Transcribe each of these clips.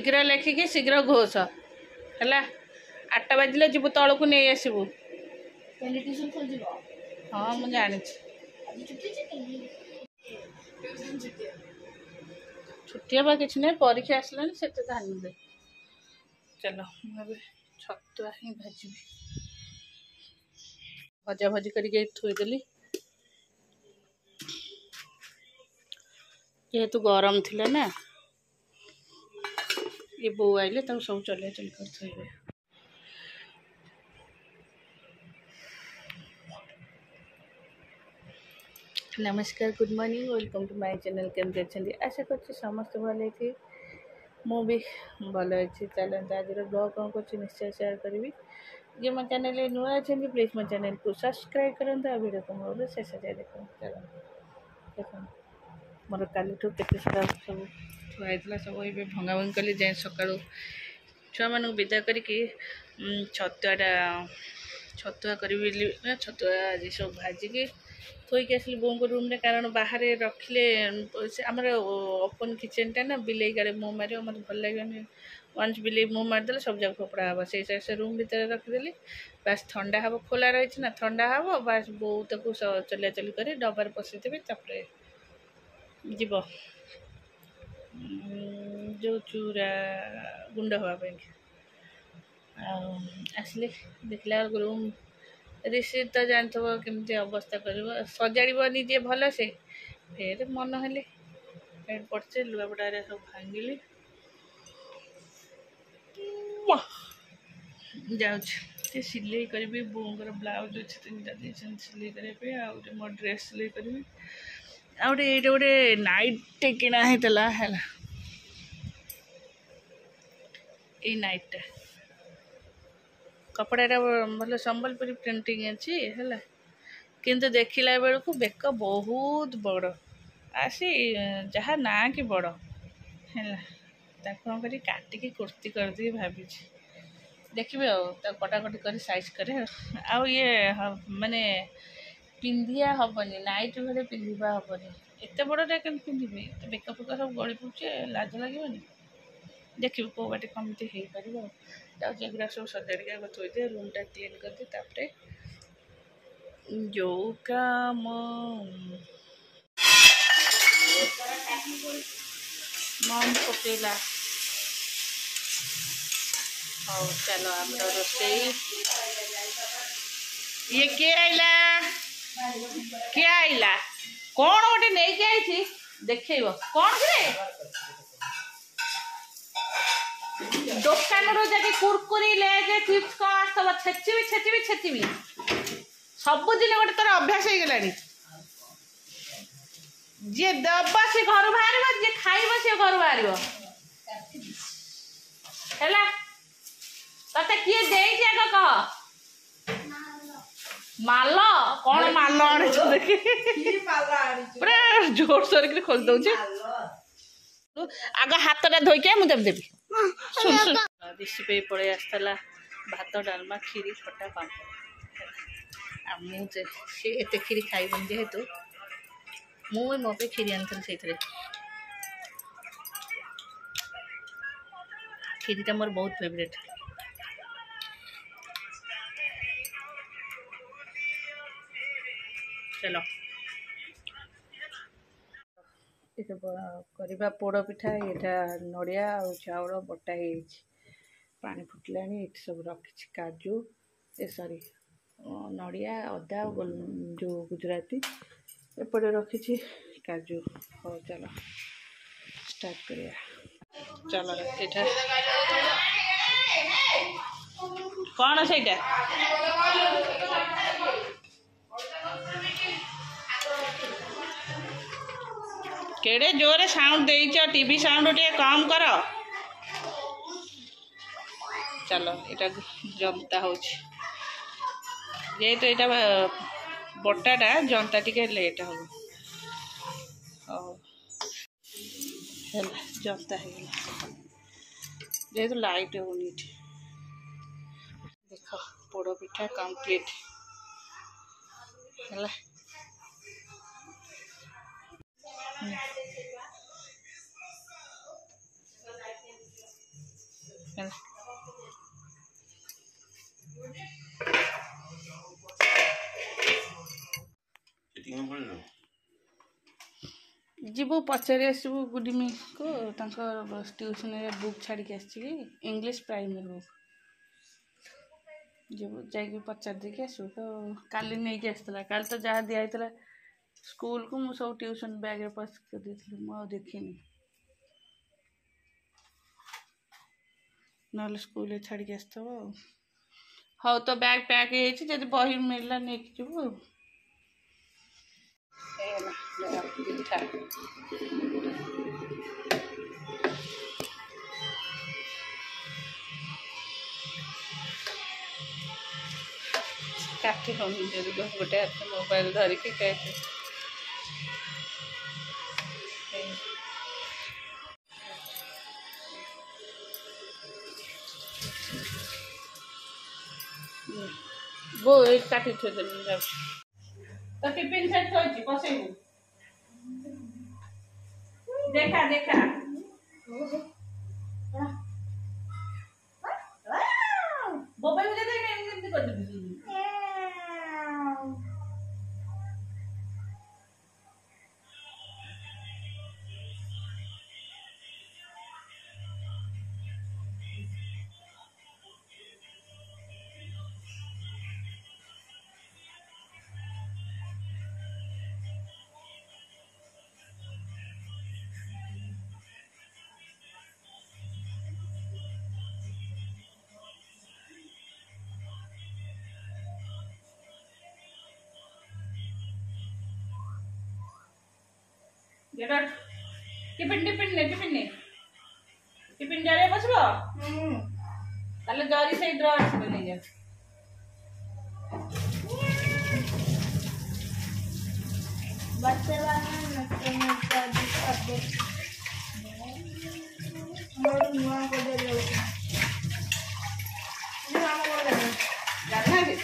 शीघ्र लेखिकी शीघ्र घोष है 8टा बाजिले जीवु तौक को नहीं आसबू हाँ मुझे जानी छुट्टी हवा किसी ना परीक्षा आसला से ध्यान दे चलो मुझे छतुआ ही भाजी भजा भजी करके थोईदेली जेहेतु गरम थिला ना ये बो आइले तब सब चलिया चल कर थोइबे। नमस्कार good morning welcome to my channel केमती अच्छे आशा कर समस्त भल थी मु भी भल अच्छी चलते आज ब्लॉग कौन कर निश्चय शेयर करी जे मो चैनल नुआ अच्छे प्लीज मो चैनल को सब्सक्राइब करते आ वीडियो को मोर शेष जाए देख देख मोर काली के सारा सब थुआई सब ये भंगा भंगी कली जाए सका छुआ मान विदा करके छतुआ करी छतुआ आज सब भाजिकी थोक आसली बों को रूम रे कारण बाहर रखिले आमर ओपन किचन टा ना बिले गाड़े मुँह मार मत भल लगे वंस बिले मुँह मारदे सब जगह फोपड़ा हम से रूम भितर रखिदेली बास ठंडा हम खोला रही ना ठंडा हम बास बो तक चलिया चली कर डबार पशेदेवी तापर जीव जो चूरा गुंड हाँपाई आसले देखला रूम ऋषि तो जानते केमती अवस्था कर सजाड़ निजे भल से फिर मन हेले पड़े लुगापटा सब भांगिली जाऊँ सिलाई करी बोर ब्लाउज अच्छे 3टा देते सिलाई करने आउे मो ड्रेस सिलाई करी आउे ये गोटे नाइट किना होता है ये नाइटा कपड़ा भल संबलपुरी प्रिंटिंग अच्छी है किंतु देखला बेलू बेक बहुत बड़ आसी जहाँ ना कि बड़ है कौन कर काटिकी कुर्ती करदी भाभी देखिए कटाकटी कर साइज करे आउ ये माने पिंधिया हेनी नाइट भाई पिंधा हेनी एत बड़ा के पिंधि बेक फेक सब गली पड़े लाज लगे देखिए कौ बाटे कमती हो पार जाऊँगा सब सजाड़ थोदे रूमटा क्लीन करदे तापर जो काम मम पकेला हाँ चलो आम रोसे ये किए आइला कौन गोटे नहीं के आई देखेब कौन दुकान जाके कुरकुरी लेके चिप्स कौन सब छेचबी सबुदिन गोटे तोर अभ्यास हो गला जी दबा से घर बाहर जी खाइब से घर बाहर है तते किए दे कह माल कौन माल आनी पूरा जोर सोर कर खोल दौचे आग हाथ धोके मुझे देवी सुन सुन ऋषि पे पड़े आसला भात डालमा खीरी खटा पापड़ मुझे सी एत खीरी खाइबन जेहेतु मुझे मो पे खीरी आनी से खीरीटा मोर बहुत फेवरेट चलो करवा पोड़ पिठा यहाँ नड़िया और चाउल बटा पानी फुटला सब रखी काजू ए सॉरी नड़िया अदा जो गुजराती एपटे रखी काजू हो चलो स्टार्ट करिया चलो ये कौन से केड़े जोरे साउंड देइछ टीवी साउंड टे कम कर चलो এটা জমতা হচ্ছে যেহেতু এটা বটাটা জমতা টিকে লেট হবে ହେଲା ଜମତା ହେଇଗଲା ଯେହେତୁ ଲାଇଟ୍ ହଉନି ଏଠି ଦେଖ ପୋଡ଼ ପିଠା କମ୍ପ୍ଲିଟ୍ ହେଲା जीवु पचारि आसबु गुडीमी को ट्यूशन बुक छाड़ी आसी इंग्लिश प्राइमरी बुक जीवु जाकि पचार देकी आसबु तो काली नहीं आसला काली तो जहाँ दिखाई स्कूल को मुझे सब ट्यूशन बैग पस कर मुझे देखनी ना स्कूल छाड़ी आसव हाँ तो बैग पैक जब बही मिलला नहीं जीवु काटी हम गोटे हाथ मोबाइल धरिकी काटे वो काटी तो टिफिन सेट थोड़ी बसैबू देखा देखा बोबाई मुझे देने एमती कर देबी टिफिन टिफिन ने टिफिन ने टिफिन जा रहे बसबो ताले जरी से ड्र आसबे नहीं जा बच्चे वाला नचने का दिक्कत मोर नुआ को दे लो नुआ को दे जाना है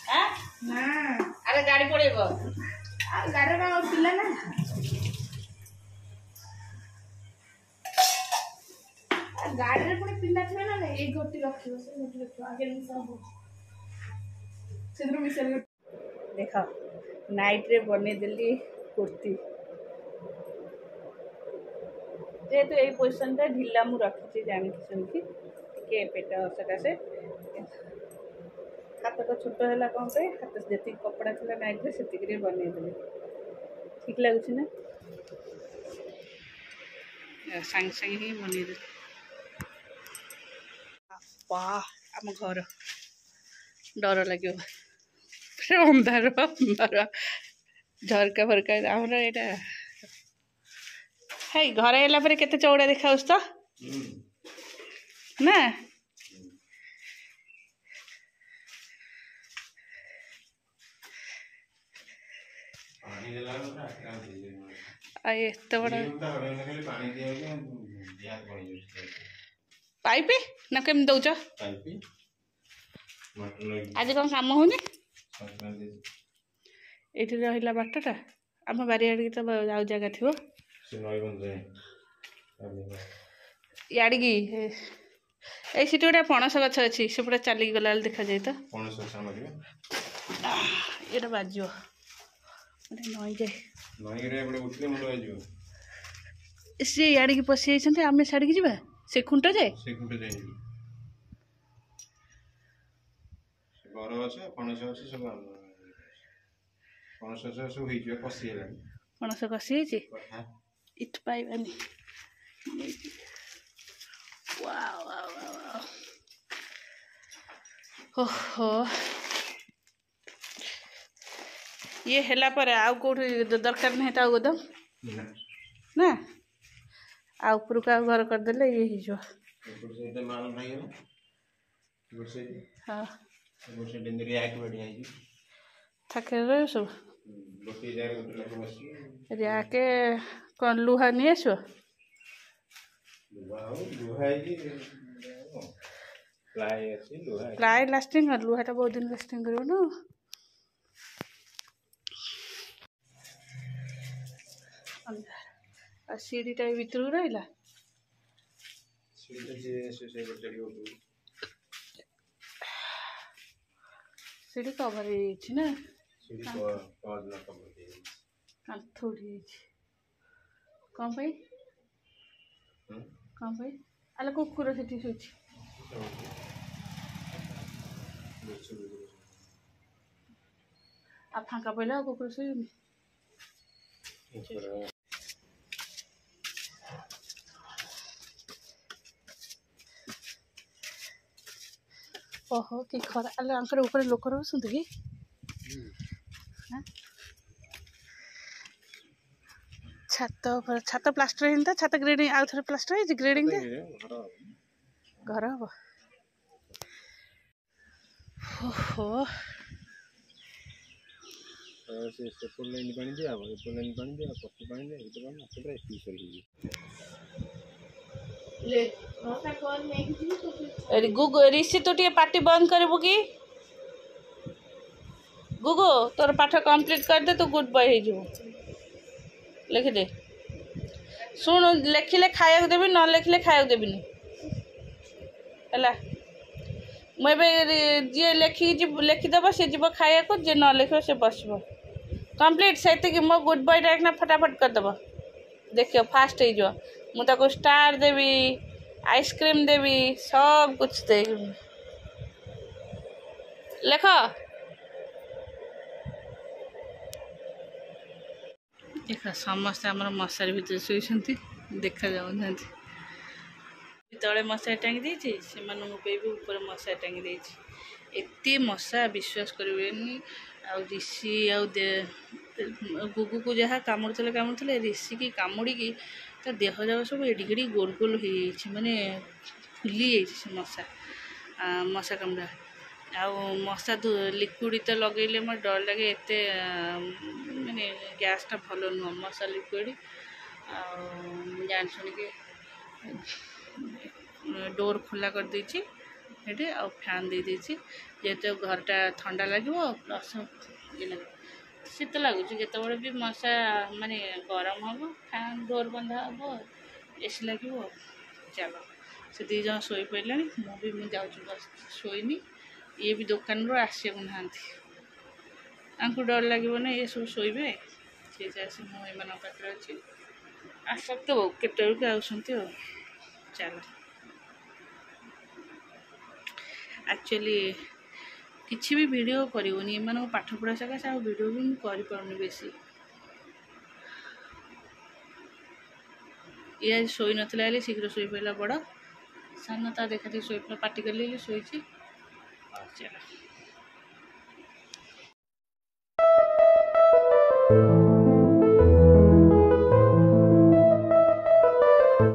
हां ना अरे गाड़ी पड़ेबो आ गाड़ी का पिला ना गाड़ी रे पुणी पिला थे ना एक गोटी रखियो से गोटी रखियो आगे नहीं सब सेद्रो मिसल देखा नाइट रे बने दिल्ली कुर्ती जेहेतु यही पोजिशन टा ढिला मु रखी जानी सुनिकी टिके पेट सकाशे हाथ तो छोट है कौन पे हाथ जी कपड़ा थी नाइट रे से बनईदेली ठीक लगुच ना सांगे सांगे ही बनईदे आम घर डर लगे अंधार अंधार झरका फरका आमर यहाँ है घर आला केते चौड़ा देखा तो ना एत बड़ा पाइप ना केम दौच आज कौन काम होनी ये रहा बाटटा आम बारियाड़ तो आउ जगह थी याड़ की ये गोटे पणस गछ अच्छी से पूरा चलिक गला देखा जाए तो ये बाज नई जाए सी याड़ की पशि जाइए आम छाड़ी जा से खुंट जाए पणस कषि इत पाइबानी ओहो ये हैला पर आउ कोठी दरकार नहीं था गोदाम ना आ ऊपर का घर कर देले ये ही जो हां थके रहे सब के कौन लुहा नहीं आसो प्लाई लास्टिंग कर लुहाटा बहुत दिन लास्टिंग करो ना सीढ़ीटा भीतर रहा सीढ़ी कवर ना थोड़ी कौन भाई कौन भाई अल कुकुर से शुची आ फांका पड़ा कुकुर से ओहो कि खरा अल अंकर ऊपर लोक रोसुंत कि छात प्लास्टर है छात ग्रेडिंग आउ थे प्लास्टर है ग्रेडिंग दे घर हम ओहो गुगु ऋषि तू टे पार्टी बंद करू कि गुगु तोर पाठ कंप्लीट कर दे तू गुड बॉय हो लिखिदे शुण लिखिले खाया देवी न लिखिले खाया देवी है मुझे लिखिदेव सी जीव खाया को जी न लिख से बस कंप्लीट से मो गुड बॉय डायरेक्ट फटाफट करदेव देखियो फास्ट हो मुझे स्टार देवी आइसक्रीम देवी सब कुछ देवी लेख देख समस्ते आम मशारी भितर शोती देखा जाऊँ तले मशारी टांगी देती से भी ऊपर मशारी टांगी देती एत मशा विश्वास करें आ ऋषि गुगु को जहाँ कामुड़े ऋषि की कामुड़ी ता देह जाक सब एडिकेडी गोल गोल हो माने फुली जाइए मशा मशा कामुड़ा आ मशा लिक्विड तो लगेले मोर डर लगे एत माने गैसटा भल नुह मशा लिक्विड जान शुणिक डोर खोला कर देछि हेटे आ फैन दे देछि जेते घरटा ठंडा लगे प्लस ये शीत लगुच जिते भी मशा माने गरम हम फैन डोर बंधा हम एसी लगे चलो से दी जन शोई पड़े मुझे जाऊँ बस शोनी ये भी दुकान रू आसिया ना डर लगे ना ये सब शोबे सी आस मुझे पाखे अच्छी आसत केटे आसती चलो एक्चुअली किसी भी वीडियो करूनी एम पाठ पढ़ा सकाशे आ वीडियो भी मुझे कर बेसी ये शोई ना शीघ्र शोई पड़ा बड़ सान ता देखा शोई पार्टी कली शोची चलो।